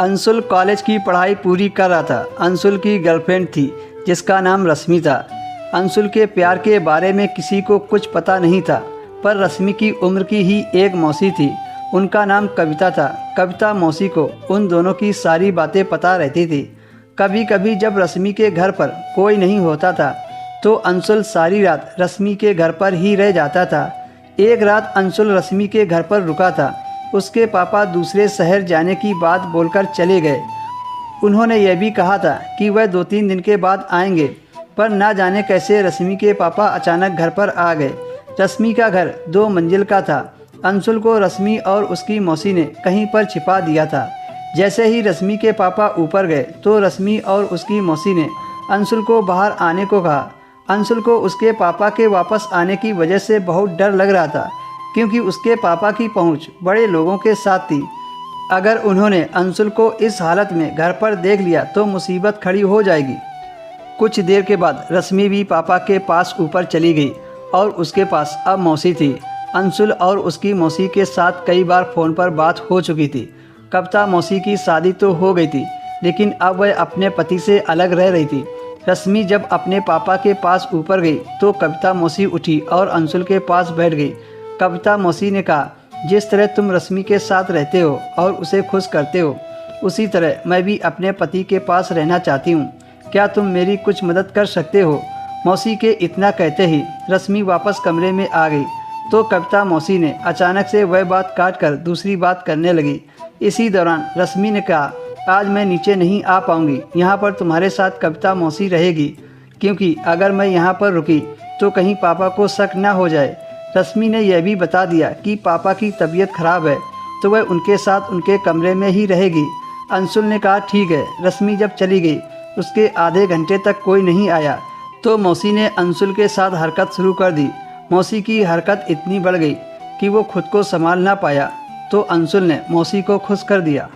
Anshul college की पढ़ाई पूरी कर रहा था। अंशुल की गर्लफ्रेंड थी जिसका नाम रश्मि था। अंशुल के प्यार के बारे में किसी को कुछ पता नहीं था, पर रश्मि की उम्र की ही एक मौसी थी, उनका नाम कविता था। कविता मौसी को उन दोनों की सारी बातें पता रहती थी। कभी कभी जब रश्मि के घर पर कोई नहीं होता था तो अंशुल सारी रात रश्मि के घर पर ही रह जाता था। एक रात अंशुल रश्मि के घर पर रुका था। उसके पापा दूसरे शहर जाने की बात बोलकर चले गए। उन्होंने यह भी कहा था कि वह 2-3 दिन के बाद आएंगे, पर ना जाने कैसे रश्मि के पापा अचानक घर पर आ गए। रश्मि का घर 2 मंजिल का था। अंशुल को रश्मि और उसकी मौसी ने कहीं पर छिपा दिया था। जैसे ही रश्मि के पापा ऊपर गए तो रश्मि और उसकी मौसी ने अंशुल को बाहर आने को कहा। अंशुल को उसके पापा के वापस आने की वजह से बहुत डर लग रहा था, क्योंकि उसके पापा की पहुंच बड़े लोगों के साथ थी। अगर उन्होंने अंशुल को इस हालत में घर पर देख लिया तो मुसीबत खड़ी हो जाएगी। कुछ देर के बाद रश्मि भी पापा के पास ऊपर चली गई और उसके पास अब मौसी थी। अंशुल और उसकी मौसी के साथ कई बार फ़ोन पर बात हो चुकी थी। कविता मौसी की शादी तो हो गई थी, लेकिन अब वह अपने पति से अलग रह रही थी। रश्मि जब अपने पापा के पास ऊपर गई तो कविता मौसी उठी और अंशुल के पास बैठ गई। कविता मौसी ने कहा, जिस तरह तुम रश्मि के साथ रहते हो और उसे खुश करते हो, उसी तरह मैं भी अपने पति के पास रहना चाहती हूँ। क्या तुम मेरी कुछ मदद कर सकते हो? मौसी के इतना कहते ही रश्मि वापस कमरे में आ गई तो कविता मौसी ने अचानक से वह बात काट कर दूसरी बात करने लगी। इसी दौरान रश्मि ने कहा, आज मैं नीचे नहीं आ पाऊँगी, यहाँ पर तुम्हारे साथ कविता मौसी रहेगी, क्योंकि अगर मैं यहाँ पर रुकी तो कहीं पापा को शक न हो जाए। रश्मि ने यह भी बता दिया कि पापा की तबीयत खराब है तो वह उनके साथ उनके कमरे में ही रहेगी। अंशुल ने कहा, ठीक है। रश्मि जब चली गई उसके आधे घंटे तक कोई नहीं आया तो मौसी ने अंशुल के साथ हरकत शुरू कर दी। मौसी की हरकत इतनी बढ़ गई कि वो खुद को संभाल ना पाया तो अंशुल ने मौसी को खुश कर दिया।